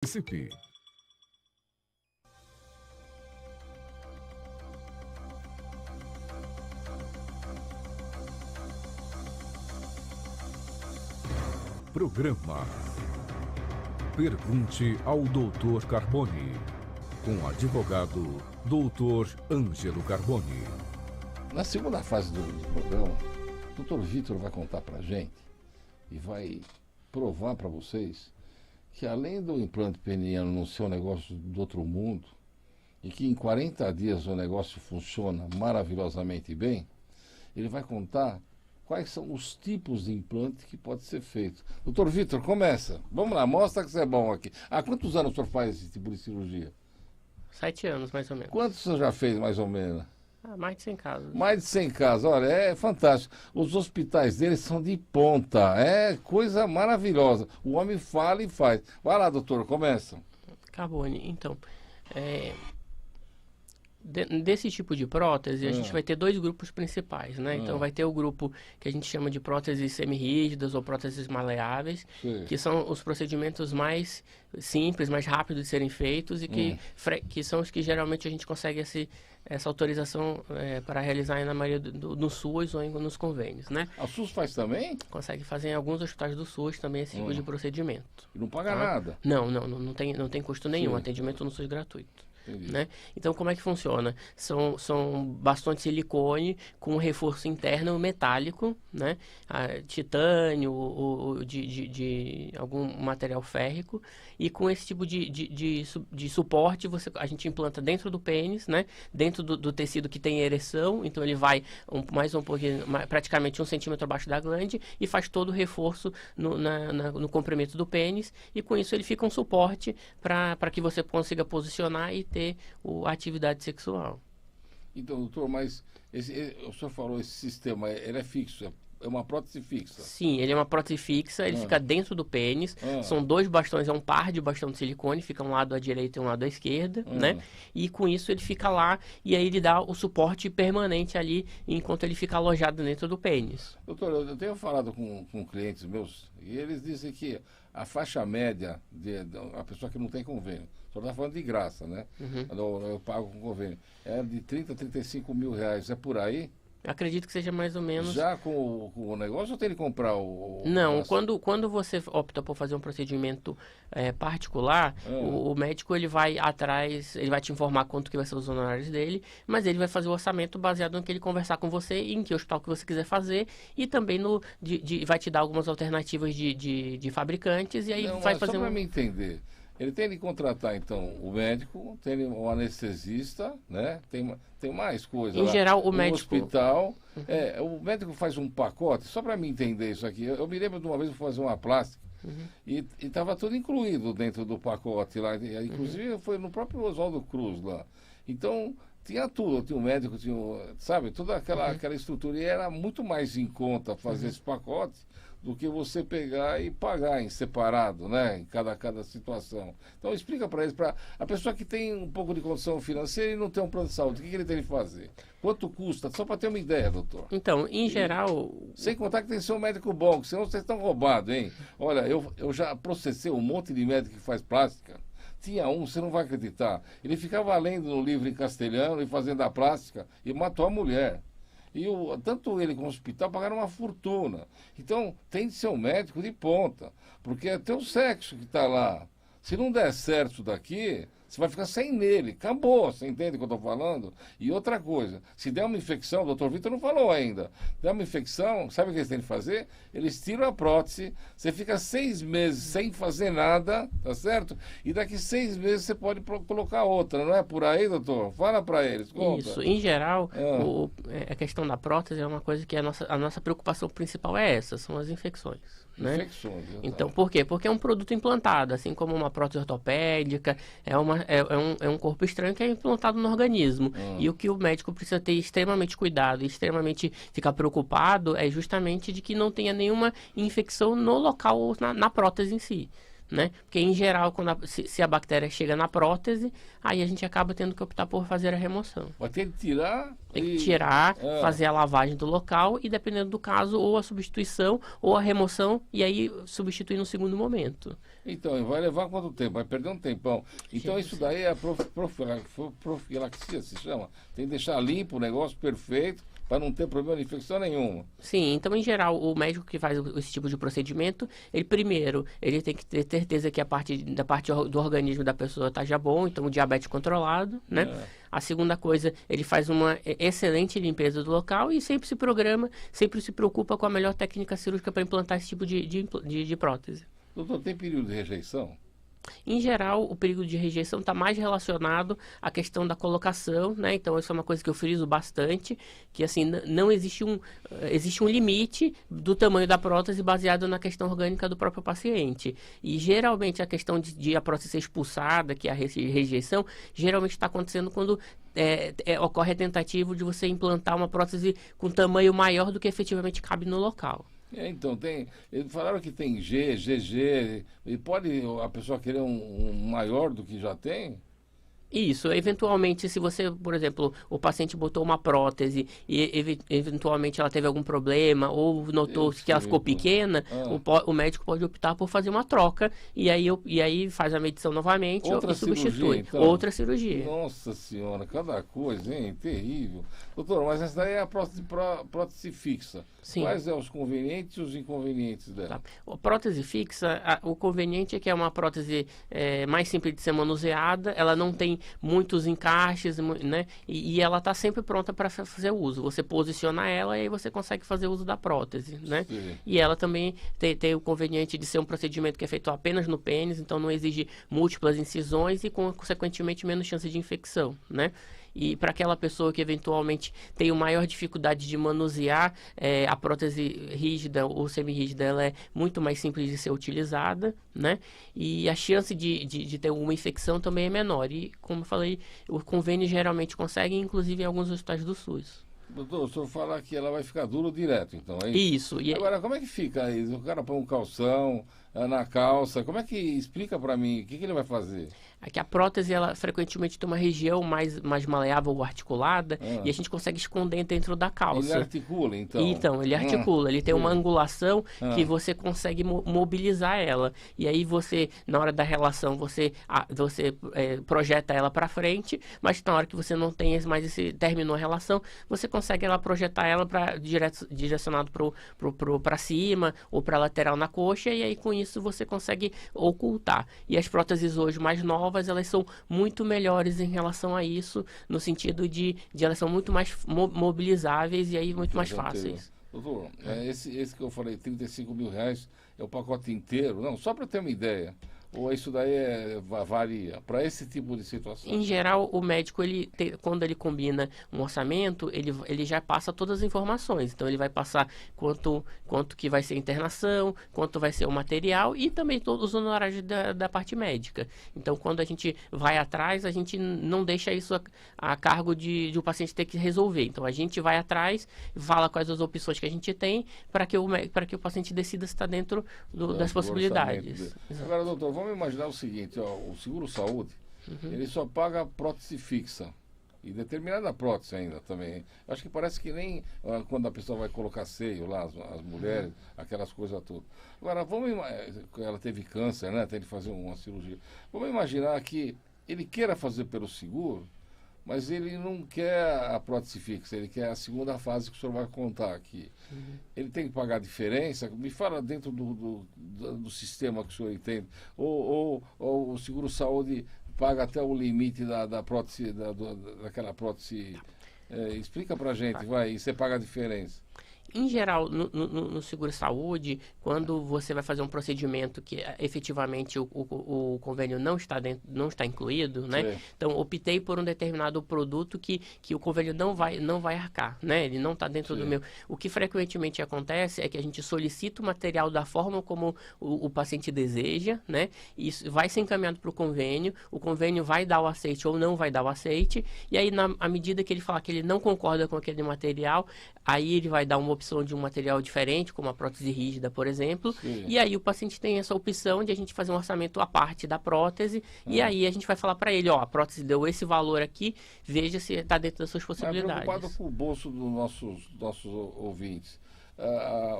Participe! Programa Pergunte ao Dr. Carboni, com o advogado Dr. Ângelo Carboni. Na segunda fase do programa, o Dr. Vitor vai contar pra gente e vai provar para vocês que além do implante peniano não ser um negócio do outro mundo e que em 40 dias o negócio funciona maravilhosamente bem, ele vai contar quais são os tipos de implante que pode ser feito. Doutor Vitor, começa. Vamos lá, mostra que você é bom aqui. Há quantos anos o senhor faz esse tipo de cirurgia? 7 anos, mais ou menos. Quantos o senhor já fez, mais ou menos? Mais de 100 casos. Mais de 100 casos. Olha, é fantástico. Os hospitais deles são de ponta. É coisa maravilhosa. O homem fala e faz. Vai lá, doutor, começa. Carboni, então... Desse tipo de prótese, a gente vai ter 2 grupos principais, né? Então vai ter o grupo que a gente chama de próteses semi-rígidas ou próteses maleáveis, que são os procedimentos mais simples, mais rápidos de serem feitos e que são os que geralmente a gente consegue essa autorização para realizar na maioria no SUS ou nos convênios, né? A SUS faz também? Consegue fazer em alguns hospitais do SUS também esse tipo de procedimento. E não paga nada? Não tem custo nenhum, atendimento no SUS gratuito. Né? Então, como é que funciona? São bastões de silicone com reforço interno metálico, né? Titânio ou de algum material férrico, e com esse tipo de suporte a gente implanta dentro do pênis, né? Dentro do tecido que tem ereção, então ele vai praticamente 1 centímetro abaixo da glande e faz todo o reforço no comprimento do pênis, e com isso ele fica um suporte para que você consiga posicionar e ter a atividade sexual. Então, doutor, mas o senhor falou, esse sistema, ele é fixo, é uma prótese fixa? Sim, ele é uma prótese fixa, ele fica dentro do pênis, são 2 bastões, é um par de bastão de silicone, fica um lado à direita e um lado à esquerda, né? E com isso ele fica lá, e aí ele dá o suporte permanente ali, enquanto ele fica alojado dentro do pênis. Doutor, eu tenho falado com clientes meus, e eles dizem que a faixa média a pessoa que não tem convênio, o senhor está falando de graça, né? Eu pago com convênio, é de 30 a 35 mil reais, é por aí? Acredito que seja mais ou menos... Já com o negócio, ou tem que comprar o... Não, quando você opta por fazer um procedimento particular, o médico ele vai atrás, ele vai te informar quanto que vai ser os honorários dele, mas ele vai fazer o orçamento baseado no que ele conversar com você e em que hospital que você quiser fazer, e também vai te dar algumas alternativas de fabricantes, e aí vai fazer só para me entender... Ele tem que contratar, então, o médico, tem o anestesista, né? Tem mais coisas. Em geral, o médico... hospital. O médico faz um pacote, só para me entender isso aqui. Eu me lembro de uma vez eu fui fazer uma plástica e estava tudo incluído dentro do pacote lá. Inclusive, foi no próprio Oswaldo Cruz lá. Então, tinha tudo. Tinha o médico, sabe? Toda aquela estrutura. E era muito mais em conta fazer esse pacote do que você pegar e pagar em separado, né? Em cada situação. Então explica para eles, para a pessoa que tem um pouco de condição financeira e não tem um plano de saúde, o que ele tem que fazer? Quanto custa? Só para ter uma ideia, doutor. Então, em geral... Sem contar que tem que ser um médico bom, senão vocês estão roubados, hein? Olha, eu já processei um monte de médico que faz plástica. Tinha você não vai acreditar. Ele ficava lendo no livro em castelhano e fazendo a plástica e matou a mulher. E tanto ele como o hospital pagaram uma fortuna. Então, tem de ser um médico de ponta, porque é teu sexo que está lá. Se não der certo isso daqui, você vai ficar sem nele. Acabou, você entende o que eu estou falando? E outra coisa, se der uma infecção, o doutor Vitor não falou ainda, der uma infecção, sabe o que eles têm que fazer? Eles tiram a prótese, você fica 6 meses sem fazer nada, tá certo? E daqui 6 meses você pode colocar outra, não é por aí, doutor? Fala para eles, conta. Isso, em geral, a questão da prótese é uma coisa que a nossa preocupação principal é essa, são as infecções. Né? Infecções. Então, por quê? Porque é um produto implantado, assim como uma prótese ortopédica, é um corpo estranho que é implantado no organismo. E o que o médico precisa ter extremamente cuidado, extremamente ficar preocupado, é justamente de que não tenha nenhuma infecção no local, na prótese em si. né? Porque, em geral, se a bactéria chega na prótese, aí a gente acaba tendo que optar por fazer a remoção. Vai ter que tirar? Tem que tirar, fazer a lavagem do local e, dependendo do caso, ou a substituição ou a remoção, e aí substituir no segundo momento. Então, vai levar quanto tempo? Vai perder um tempão. Então, isso daí é a profilaxia, se chama. Tem que deixar limpo o negócio, perfeito, para não ter problema de infecção nenhuma. Sim, então, em geral, o médico que faz esse tipo de procedimento, ele tem que ter certeza que da parte do organismo da pessoa está já bom, então o diabetes controlado, né? A segunda coisa, ele faz uma excelente limpeza do local e sempre se programa, sempre se preocupa com a melhor técnica cirúrgica para implantar esse tipo de prótese. Doutor, tem período de rejeição? Em geral, o período de rejeição está mais relacionado à questão da colocação, né? Então, isso é uma coisa que eu friso bastante, que assim, não existe existe um limite do tamanho da prótese baseado na questão orgânica do próprio paciente. E, geralmente, a questão de a prótese ser expulsada, que é a rejeição, geralmente está acontecendo quando ocorre a tentativa de você implantar uma prótese com tamanho maior do que efetivamente cabe no local. Então, eles falaram que tem G, GG, e pode a pessoa querer um maior do que já tem? Isso, eventualmente, se você, por exemplo, o paciente botou uma prótese e eventualmente ela teve algum problema ou notou que ela ficou pequena, o médico pode optar por fazer uma troca e aí faz a medição novamente e substitui. Então? Outra cirurgia. Nossa senhora, cada coisa, hein? Terrível. Doutor, mas essa daí é a prótese fixa. Sim. Quais são os convenientes e os inconvenientes dela? Tá. A prótese fixa, o conveniente é que é uma prótese mais simples de ser manuseada, ela não tem muitos encaixes, né? E ela está sempre pronta para fazer uso. Você posiciona ela e aí você consegue fazer uso da prótese, né? Sim. E ela também tem o conveniente de ser um procedimento que é feito apenas no pênis, então não exige múltiplas incisões e, consequentemente, menos chance de infecção, né? E para aquela pessoa que eventualmente tem maior dificuldade de manusear, a prótese rígida ou semi-rígida, ela é muito mais simples de ser utilizada, né? E a chance de ter uma infecção também é menor. E, como eu falei, o convênio geralmente consegue, inclusive em alguns hospitais do SUS. Doutor, o senhor fala que ela vai ficar duro direto, então, é isso? Isso. Agora, como é que fica isso? O cara põe um calção na calça, como é que explica para mim? O que ele vai fazer? É que a prótese, ela frequentemente tem uma região mais maleável ou articulada e a gente consegue esconder dentro da calça. Ele articula, então? Então, ele articula. Ele tem uma angulação que você consegue mobilizar ela. E aí você, na hora da relação, você projeta ela para frente, mas na hora que você não tem mais terminou a relação, você consegue projetar ela direcionado para cima ou para lateral na coxa, e aí com isso você consegue ocultar. E as próteses hoje mais novas, elas são muito melhores em relação a isso, no sentido de elas são muito mais mobilizáveis e aí muito mais fáceis. Doutor, esse que eu falei, R$35 mil, é o pacote inteiro? Não, só para ter uma ideia. Ou isso daí varia para esse tipo de situação? Em geral, o médico, quando ele combina um orçamento, ele já passa todas as informações. Então, ele vai passar quanto que vai ser a internação, quanto vai ser o material e também todos os honorários da parte médica. Então, quando a gente vai atrás, a gente não deixa isso a cargo de o paciente ter que resolver. Então, a gente vai atrás, fala quais as opções que a gente tem para que o paciente decida se está dentro das possibilidades. Agora, doutor, vamos imaginar o seguinte, o seguro-saúde, ele só paga prótese fixa. E determinada prótese ainda também. Acho que parece que nem quando a pessoa vai colocar seio lá, as mulheres, aquelas coisas todas. Agora, ela teve câncer, né? Tem que fazer uma cirurgia. Vamos imaginar que ele queira fazer pelo seguro, mas ele não quer a prótese fixa, ele quer a segunda fase que o senhor vai contar aqui. Ele tem que pagar a diferença? Me fala dentro do sistema que o senhor entende. Ou o seguro-saúde paga até o limite da prótese, daquela prótese. Explica pra gente, vai, e você paga a diferença. Em geral, no seguro-saúde, quando você vai fazer um procedimento que efetivamente o convênio não está incluído, né? Sim. Então, optei por um determinado produto que o convênio não vai arcar, né? Ele não está dentro do meu... O que frequentemente acontece é que a gente solicita o material da forma como o paciente deseja, né? Isso vai ser encaminhado para o convênio vai dar o aceite ou não vai dar o aceite, e aí, à medida que ele falar que ele não concorda com aquele material, aí ele vai dar uma opção de um material diferente, como a prótese rígida, por exemplo. Sim. E aí o paciente tem essa opção de a gente fazer um orçamento à parte da prótese. E aí a gente vai falar para ele, ó, a prótese deu esse valor aqui, veja se está dentro das suas possibilidades. Preocupado com o bolso dos nossos ouvintes.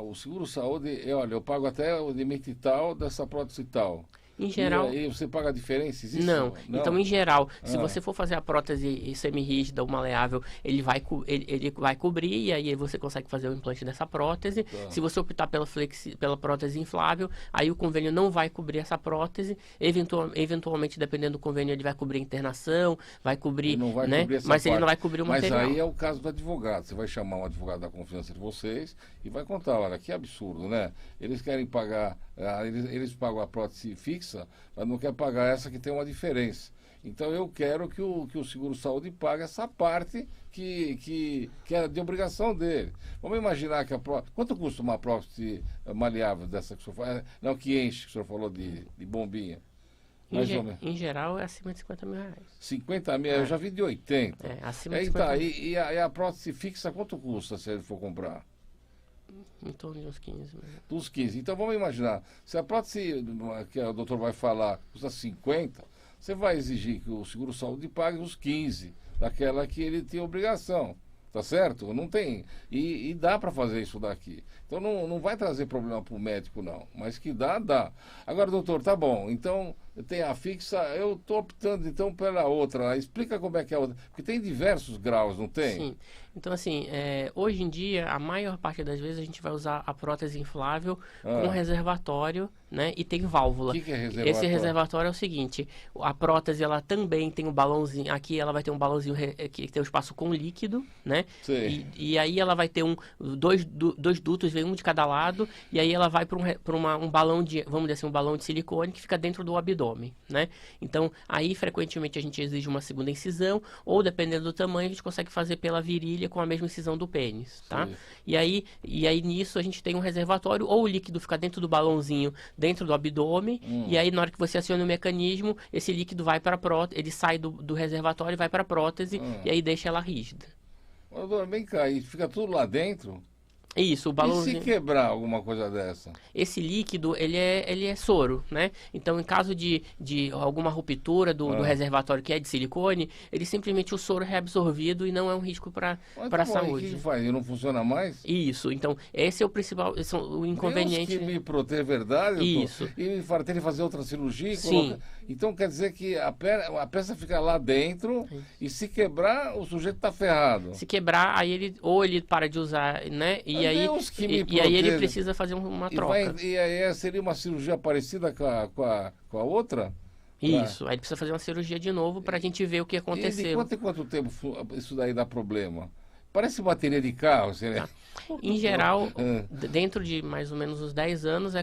O seguro-saúde, olha, eu pago até o limite tal dessa prótese tal. Em geral... E aí você paga a diferença? Existe? Não. Então, em geral, se você for fazer a prótese semi-rígida ou maleável, ele vai cobrir e aí você consegue fazer o implante dessa prótese. Tá. Se você optar pela prótese inflável, aí o convênio não vai cobrir essa prótese. Eventualmente, dependendo do convênio, ele vai cobrir a internação, vai cobrir, ele não vai né? cobrir essa Mas parte. ele não vai cobrir o material. Mas aí é o caso do advogado. Você vai chamar um advogado da confiança de vocês e vai contar, olha, que absurdo, né? Eles querem pagar, eles pagam a prótese fixa, mas não quer pagar essa que tem uma diferença. Então eu quero que o seguro-saúde pague essa parte que é de obrigação dele. Vamos imaginar que quanto custa uma prótese maleável dessa que o senhor fala? Não, que enche, que o senhor falou de bombinha. Em geral é acima de 50 mil reais. 50 mil, eu já vi de 80. Acima de 50 mil. E a prótese fixa quanto custa se ele for comprar? Em torno de uns 15 mil. Dos 15. Então vamos imaginar, se a prótese que o doutor vai falar custa 50, você vai exigir que o seguro-saúde pague os 15 daquela que ele tem obrigação. Tá certo? Não tem. E dá para fazer isso daqui. Então não vai trazer problema para o médico, não. Mas que dá. Agora, doutor, tá bom. Então, tem a fixa, eu estou optando então pela outra. Explica como é que é a outra. Porque tem diversos graus, não tem? Sim. Então, assim, hoje em dia, a maior parte das vezes a gente vai usar a prótese inflável com reservatório, né? E tem válvula. O que é reservatório? Esse reservatório é o seguinte, a prótese, ela também tem um balãozinho, aqui ela vai ter um balãozinho que tem um espaço com líquido, né? E aí ela vai ter dois dutos, vem um de cada lado, e aí ela vai para um balão de, vamos dizer assim, um balão de silicone que fica dentro do abdômen, né? Então, aí frequentemente a gente exige uma segunda incisão, ou dependendo do tamanho, a gente consegue fazer pela virilha com a mesma incisão do pênis, tá? E aí nisso a gente tem um reservatório, ou o líquido fica dentro do balãozinho, dentro do abdômen, e aí na hora que você aciona o mecanismo, esse líquido vai para a prótese, ele sai do reservatório e vai para a prótese, e aí deixa ela rígida. Doutor, vem cá, e fica tudo lá dentro? Isso, o balãozinho. E se quebrar alguma coisa dessa? Esse líquido, ele é soro, né? Então, em caso de alguma ruptura do reservatório que é de silicone, ele simplesmente o soro é reabsorvido e não é um risco para a saúde. O que faz? Ele não funciona mais? Isso, então, esse é o principal, o inconveniente. Deus que me proteja, verdade? Isso. E me tem que fazer outra cirurgia? Sim. Então, quer dizer que a peça fica lá dentro e se quebrar, o sujeito está ferrado. Se quebrar, aí ele para de usar, né? E aí ele precisa fazer uma troca. E aí seria uma cirurgia parecida com a outra? Isso, aí ele precisa fazer uma cirurgia de novo para a gente ver o que aconteceu. E de quanto tempo isso daí dá problema? Parece bateria de carro. Em geral, dentro de mais ou menos uns 10 anos,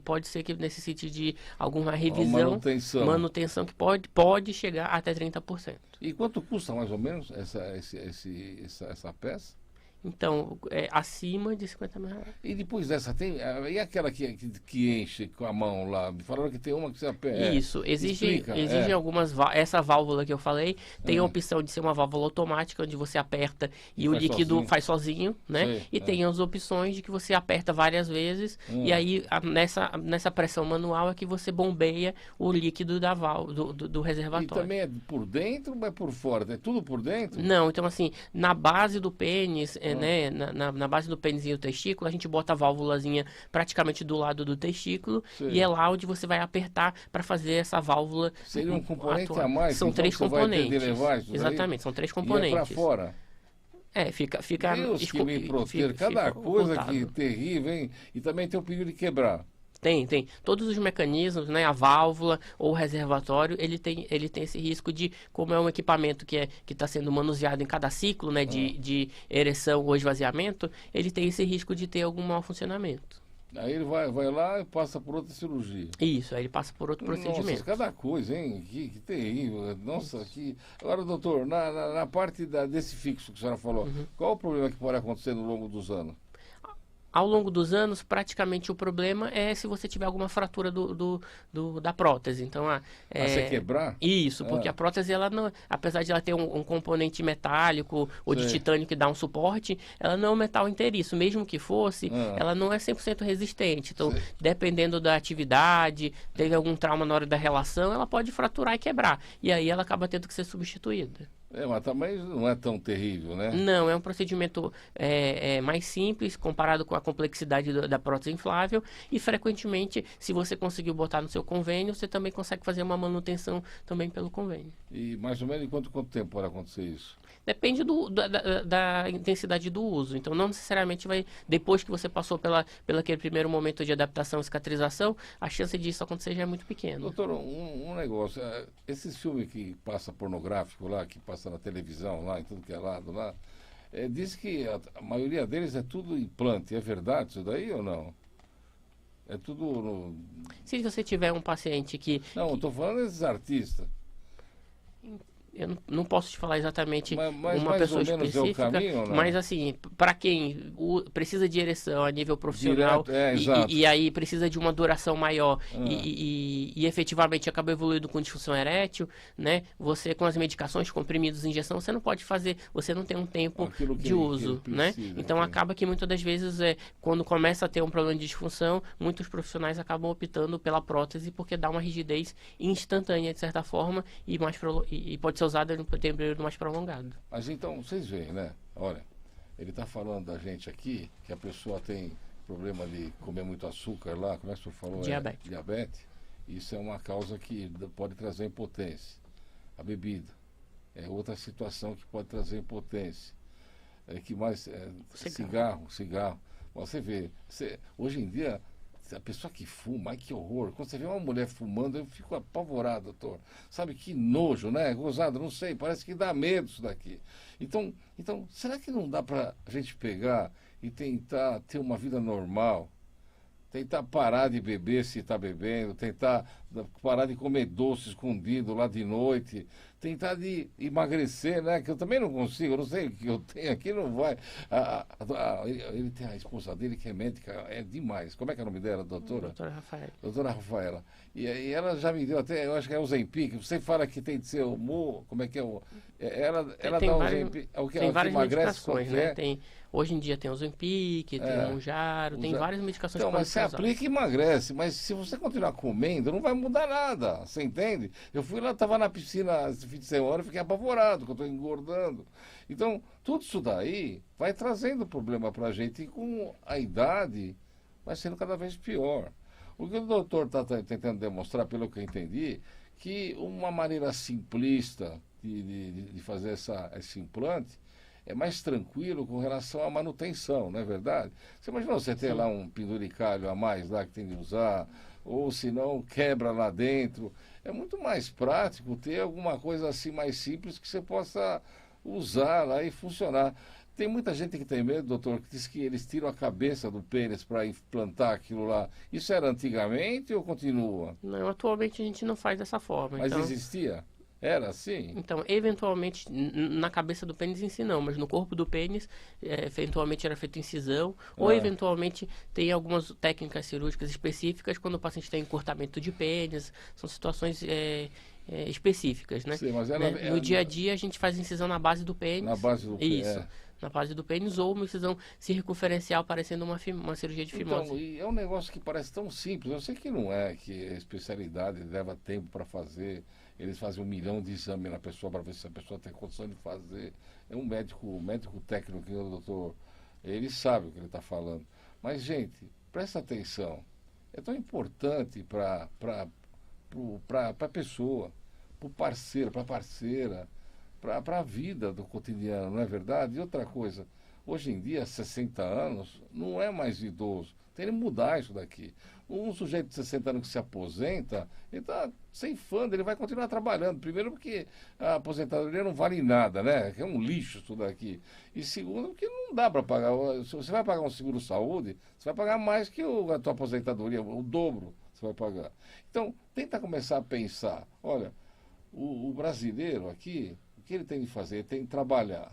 pode ser que necessite de alguma revisão, manutenção que pode chegar até 30%. E quanto custa mais ou menos essa peça? Então, acima de 50 mil reais. E depois dessa, e aquela que enche com a mão lá? Me falaram que tem uma que você aperta. Isso, exige algumas... Essa válvula que eu falei, tem a opção de ser uma válvula automática, onde você aperta e o líquido faz sozinho, né? E tem as opções de que você aperta várias vezes, e aí nessa pressão manual é que você bombeia o líquido da do reservatório. E também é por dentro ou é por fora? É tudo por dentro? Não, então assim, na base do pênis... né? Na base do pênis e o testículo, a gente bota a válvulazinha praticamente do lado do testículo. Sim. E é lá onde você vai apertar para fazer essa válvula. Seria um componente a mais? São três componentes. Exatamente, são três componentes. E é para fora? Fica Deus que me proteja, cada coisa que terrível, hein? E também tem o perigo de quebrar. Tem. Todos os mecanismos, né, a válvula ou o reservatório, ele tem esse risco de, como é um equipamento que está sendo manuseado em cada ciclo, né, de ereção ou esvaziamento, ele tem esse risco de ter algum mau funcionamento. Aí ele vai lá e passa por outra cirurgia. Isso, aí ele passa por outro procedimento. Nossa, cada coisa, hein? Que terrível. Nossa, que... Agora, doutor, na parte desse fixo que a senhora falou, qual o problema que pode acontecer no longo dos anos? Ao longo dos anos, praticamente o problema é se você tiver alguma fratura da prótese. Então, você quebrar? Isso, porque a prótese, ela não, apesar de ela ter um componente metálico ou de titânio que dá um suporte, ela não é um metal inteiriço. Mesmo que fosse, ela não é 100% resistente. Então, dependendo da atividade, teve algum trauma na hora da relação, ela pode fraturar e quebrar. E aí ela acaba tendo que ser substituída. Mas também não é tão terrível, né? Não, é um procedimento mais simples comparado com a complexidade da prótese inflável e frequentemente, se você conseguiu botar no seu convênio, você também consegue fazer uma manutenção também pelo convênio. E mais ou menos em quanto tempo pode acontecer isso? Depende da intensidade do uso. Então, não necessariamente vai, depois que você passou pelo aquele primeiro momento de adaptação e cicatrização, a chance disso acontecer já é muito pequena. Doutor, um negócio, esses filmes que passa pornográfico lá, que passa na televisão lá, em tudo que é lado lá, diz que a maioria deles é tudo implante. É verdade isso daí ou não? É tudo... Se você tiver um paciente que... Não, eu estou falando desses artistas. Eu não posso te falar exatamente mas uma pessoa específica, é o caminho, mas assim, para quem precisa de ereção a nível profissional e aí precisa de uma duração maior e efetivamente acaba evoluindo com disfunção erétil, né? Você com as medicações, comprimidos, injeção, você não pode fazer, você não tem um tempo de uso, né? Então acaba que muitas das vezes quando começa a ter um problema de disfunção, muitos profissionais acabam optando pela prótese porque dá uma rigidez instantânea de certa forma e pode ser usada em um período mais prolongado. Mas então, vocês veem, né? Olha, ele está falando da gente aqui, que a pessoa tem problema de comer muito açúcar lá, como é que o senhor falou? Diabetes. Diabetes. Isso é uma causa que pode trazer impotência. A bebida é outra situação que pode trazer impotência. Que mais? Cigarro. Você vê, hoje em dia... A pessoa que fuma, ai que horror. Quando você vê uma mulher fumando, eu fico apavorado, doutor. Sabe, que nojo, né? Gozado, não sei, parece que dá medo isso daqui. Então será que não dá pra gente pegar e tentar ter uma vida normal? Tentar parar de beber se está bebendo, tentar parar de comer doce escondido lá de noite, tentar de emagrecer, né? Que eu também não consigo, eu não sei o que eu tenho aqui, não vai. Ele tem a esposa dele que é médica, é demais. Como é que é o nome dela, doutora? Doutora Rafaela. Doutora Rafaela. E ela já me deu até, eu acho que é o Ozempic, você fala que tem que ser como é que é o... Ela dá o Ozempic, é o que várias emagrece, medicações, né? Hoje em dia tem o Ozempic, tem o Mounjaro, tem várias medicações que podem ser usadas. Mas você aplica e emagrece, mas se você continuar comendo, não vai mudar nada, você entende? Eu fui lá, estava na piscina esse fim de semana e fiquei apavorado, que eu estou engordando. Então, tudo isso daí vai trazendo problema para a gente e com a idade vai sendo cada vez pior. O que o doutor está tentando demonstrar, pelo que eu entendi, que uma maneira simplista de fazer esse implante é mais tranquilo com relação à manutenção, não é verdade? Você imagina você ter lá um penduricalho a mais lá que tem de usar, ou se não, quebra lá dentro. É muito mais prático ter alguma coisa assim mais simples que você possa usar lá e funcionar. Tem muita gente que tem medo, doutor, que diz que eles tiram a cabeça do pênis para implantar aquilo lá. Isso era antigamente ou continua? Não, atualmente a gente não faz dessa forma. Mas existia? Era assim? Então, eventualmente, na cabeça do pênis em si não, mas no corpo do pênis, eventualmente era feita incisão, ou eventualmente tem algumas técnicas cirúrgicas específicas quando o paciente tem encurtamento de pênis, são situações específicas, né? Sim, mas No dia a dia a gente faz incisão na base do pênis. Na base do pênis. Isso. Na base do pênis ou uma incisão circunferencial parecendo uma cirurgia de fimose. Então, e é um negócio que parece tão simples. Eu sei que não é, que a especialidade leva tempo para fazer. Eles fazem 1 milhão de exames na pessoa para ver se a pessoa tem condição de fazer. É um médico técnico, o doutor, ele sabe o que ele está falando. Mas, gente, presta atenção. É tão importante para a pessoa, para o parceiro, para a parceira, para a vida do cotidiano, não é verdade? E outra coisa, hoje em dia, 60 anos, não é mais idoso. Tem que mudar isso daqui. Um sujeito de 60 anos que se aposenta, ele está sem fã, ele vai continuar trabalhando. Primeiro porque a aposentadoria não vale nada, né? É um lixo isso daqui. E segundo porque não dá para pagar. Se você vai pagar um seguro-saúde, você vai pagar mais que a tua aposentadoria, o dobro você vai pagar. Então, tenta começar a pensar. Olha, o brasileiro aqui, o que ele tem de fazer? Ele tem de trabalhar.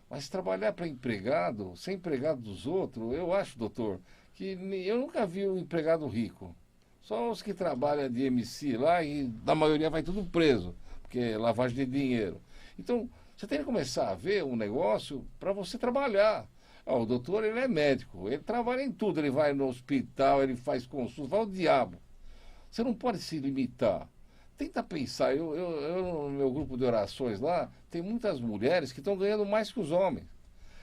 Mas trabalhar para empregado, ser empregado dos outros, eu acho, doutor, que eu nunca vi um empregado rico. Só os que trabalham de MC lá e na maioria vai tudo preso, porque é lavagem de dinheiro. Então, você tem que começar a ver um negócio para você trabalhar. O doutor, ele é médico, ele trabalha em tudo, ele vai no hospital, ele faz consulta, vai ao diabo. Você não pode se limitar. Tenta pensar, eu no meu grupo de orações lá, tem muitas mulheres que estão ganhando mais que os homens.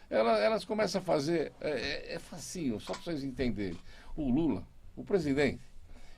Elas começam a fazer, é facinho, só para vocês entenderem. O Lula, o presidente,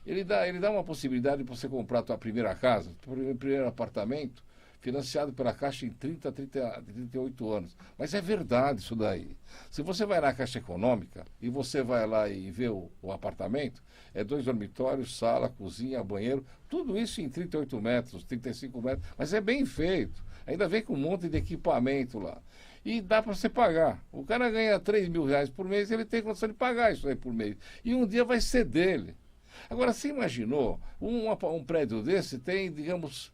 ele dá uma possibilidade de você comprar a tua primeira casa, o primeiro apartamento, financiado pela Caixa em 38 anos. Mas é verdade isso daí. Se você vai na Caixa Econômica e você vai lá e vê o apartamento, é 2 dormitórios, sala, cozinha, banheiro, tudo isso em 38 metros, 35 metros, mas é bem feito. Ainda vem com um monte de equipamento lá. E dá para você pagar. O cara ganha R$3.000 por mês, ele tem condição de pagar isso aí por mês. E um dia vai ser dele. Agora, você imaginou, um prédio desse tem, digamos,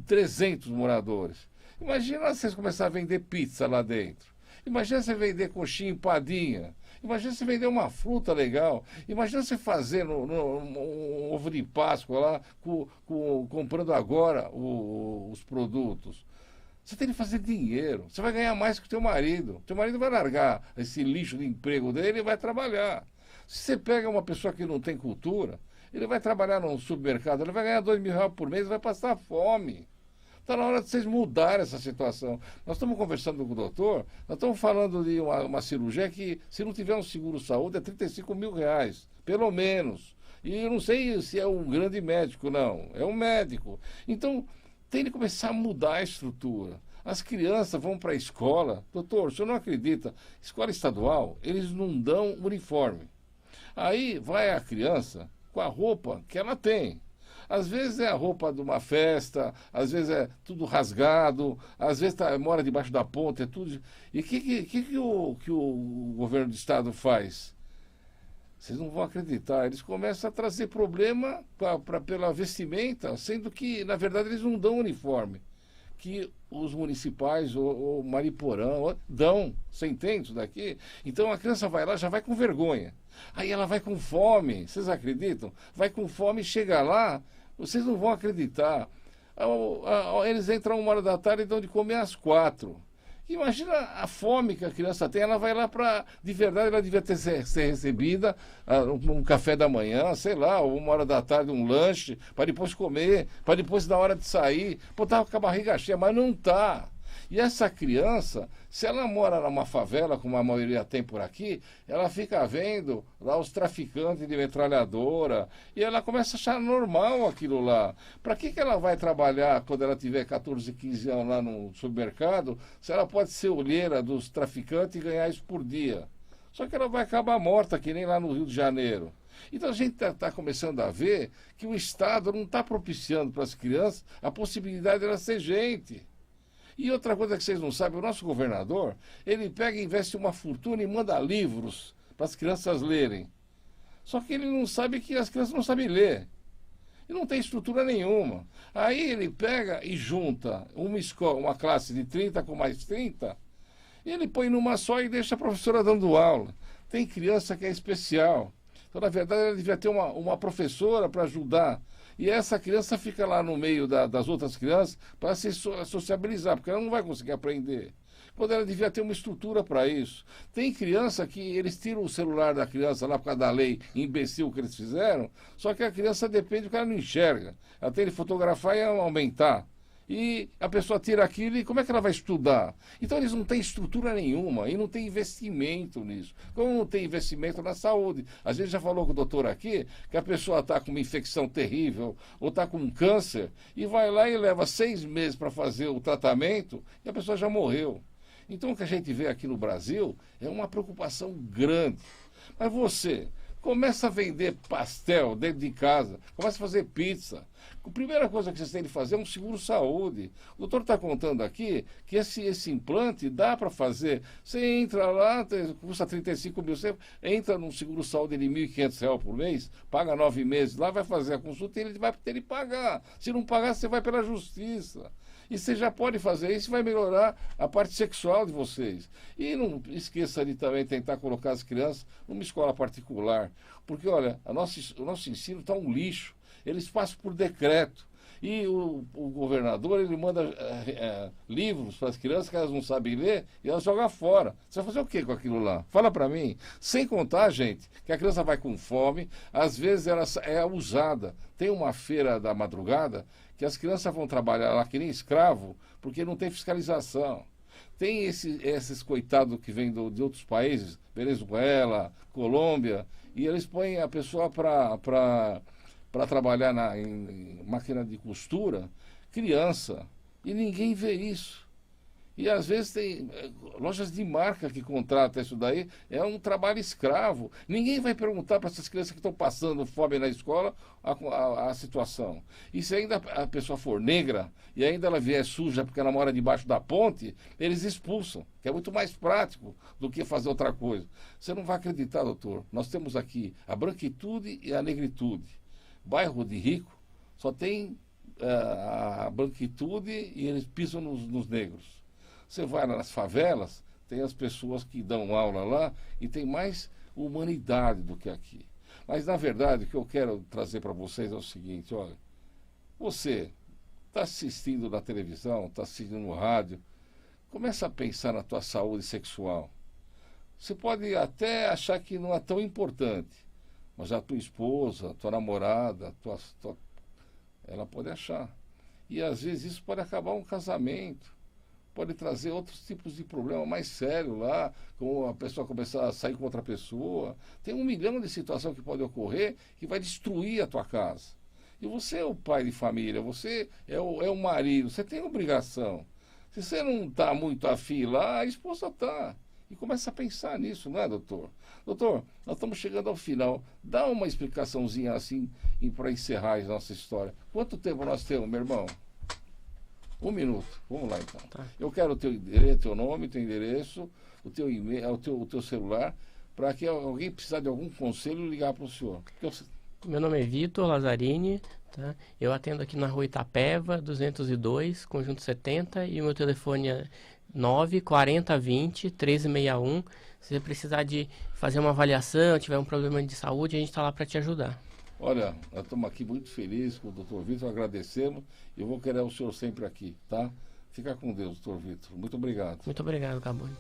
300 moradores. Imagina vocês começarem a vender pizza lá dentro. Imagina você vender coxinha empadinha. Imagina você vender uma fruta legal. Imagina você fazer um ovo de Páscoa lá, comprando agora os produtos. Você tem que fazer dinheiro. Você vai ganhar mais que o teu marido. O teu marido vai largar esse lixo de emprego dele e vai trabalhar. Se você pega uma pessoa que não tem cultura, ele vai trabalhar num supermercado, ele vai ganhar R$2.000 por mês e vai passar fome. Está na hora de vocês mudarem essa situação. Nós estamos conversando com o doutor, nós estamos falando de uma cirurgia que, se não tiver um seguro-saúde, é R$35.000, pelo menos. E eu não sei se é um grande médico, não. É um médico. Então, tem que começar a mudar a estrutura. As crianças vão para a escola. Doutor, o senhor não acredita? Escola estadual, eles não dão uniforme. Aí vai a criança com a roupa que ela tem. Às vezes é a roupa de uma festa, às vezes é tudo rasgado, às vezes mora debaixo da ponte, é tudo. E o que o governo do estado faz? Vocês não vão acreditar, eles começam a trazer problema pela vestimenta, sendo que, na verdade, eles não dão uniforme. Que os municipais, ou Mariporã, dão. Você entende isso daqui? Então a criança vai lá, já vai com vergonha. Aí ela vai com fome, vocês acreditam? Vai com fome e chega lá, vocês não vão acreditar. Eles entram 1h da tarde e dão de comer às 4h. Imagina a fome que a criança tem, ela vai lá para, de verdade, ela devia ser recebida um café da manhã, sei lá, 1h da tarde, um lanche, para depois comer, para depois, na hora de sair, pô, tava com a barriga cheia, mas não tá. E essa criança, se ela mora numa favela, como a maioria tem por aqui, ela fica vendo lá os traficantes de metralhadora e ela começa a achar normal aquilo lá. Para que ela vai trabalhar quando ela tiver 14, 15 anos lá no supermercado, se ela pode ser olheira dos traficantes e ganhar isso por dia? Só que ela vai acabar morta, que nem lá no Rio de Janeiro. Então a gente está começando a ver que o Estado não está propiciando para as crianças a possibilidade de elas ser gente. E outra coisa que vocês não sabem, o nosso governador, ele pega e investe uma fortuna e manda livros para as crianças lerem. Só que ele não sabe que as crianças não sabem ler. E não tem estrutura nenhuma. Aí ele pega e junta uma escola, uma classe de 30 com mais 30, e ele põe numa só e deixa a professora dando aula. Tem criança que é especial. Então, na verdade, ele devia ter uma professora para ajudar. E essa criança fica lá no meio das outras crianças para se sociabilizar, porque ela não vai conseguir aprender. Quando ela devia ter uma estrutura para isso. Tem criança que eles tiram o celular da criança lá por causa da lei imbecil que eles fizeram, só que a criança depende, o cara não enxerga. Ela tem que fotografar e aumentar. E a pessoa tira aquilo e como é que ela vai estudar? Então eles não têm estrutura nenhuma e não tem investimento nisso. Como não tem investimento na saúde? A gente já falou com o doutor aqui que a pessoa está com uma infecção terrível ou está com um câncer e vai lá e leva 6 meses para fazer o tratamento e a pessoa já morreu. Então o que a gente vê aqui no Brasil é uma preocupação grande. Mas você começa a vender pastel dentro de casa, começa a fazer pizza. A primeira coisa que vocês têm de fazer é um seguro-saúde. O doutor está contando aqui que esse implante dá para fazer. Você entra lá, custa 35 mil, você entra num seguro-saúde de R$ 1.500 por mês, paga 9 meses lá, vai fazer a consulta e ele vai ter de pagar. Se não pagar, você vai pela justiça. E você já pode fazer isso, vai melhorar a parte sexual de vocês. E não esqueça de também tentar colocar as crianças numa escola particular. Porque, olha, o nosso ensino está um lixo. Eles passam por decreto. E o governador, ele manda livros para as crianças que elas não sabem ler e elas jogam fora. Você vai fazer o que com aquilo lá? Fala para mim. Sem contar, gente, que a criança vai com fome, às vezes ela é usada. Tem uma feira da madrugada que as crianças vão trabalhar lá que nem escravo, porque não tem fiscalização. Tem esses coitados que vêm de outros países, Venezuela, Colômbia, e eles põem a pessoa para trabalhar em máquina de costura, criança, e ninguém vê isso. E às vezes tem lojas de marca que contratam isso daí, é um trabalho escravo. Ninguém vai perguntar para essas crianças que estão passando fome na escola a situação. E se ainda a pessoa for negra e ainda ela vier suja porque ela mora debaixo da ponte, eles expulsam, que é muito mais prático do que fazer outra coisa. Você não vai acreditar, doutor, nós temos aqui a branquitude e a negritude. Bairro de rico só tem a branquitude e eles pisam nos negros. Você vai nas favelas, tem as pessoas que dão aula lá e tem mais humanidade do que aqui. Mas, na verdade, o que eu quero trazer para vocês é o seguinte, olha, você está assistindo na televisão, está assistindo no rádio, começa a pensar na tua saúde sexual. Você pode até achar que não é tão importante, mas a tua esposa, a tua namorada, ela pode achar. E, às vezes, isso pode acabar um casamento. Pode trazer outros tipos de problema mais sério lá, como a pessoa começar a sair com outra pessoa. Tem 1 milhão de situações que podem ocorrer que vai destruir a tua casa. E você é o pai de família, você é o marido, você tem obrigação. Se você não está muito afim lá, a esposa está. E começa a pensar nisso, não é, doutor? Doutor, nós estamos chegando ao final. Dá uma explicaçãozinha assim para encerrar a nossa história. Quanto tempo nós temos, meu irmão? 1 minuto. Vamos lá, então. Tá. Eu quero o teu nome, teu endereço, o teu e-mail, o teu celular, para que alguém precisar de algum conselho ligar para o senhor. Meu nome é Vitor Lazzarini, tá? Eu atendo aqui na rua Itapeva, 202, conjunto 70, e o meu telefone é 94020 1361. Se você precisar de fazer uma avaliação, tiver um problema de saúde, a gente está lá para te ajudar. Olha, nós estamos aqui muito felizes com o doutor Vitor, agradecemos e eu vou querer o senhor sempre aqui, tá? Fica com Deus, doutor Vitor. Muito obrigado. Muito obrigado, Carbone.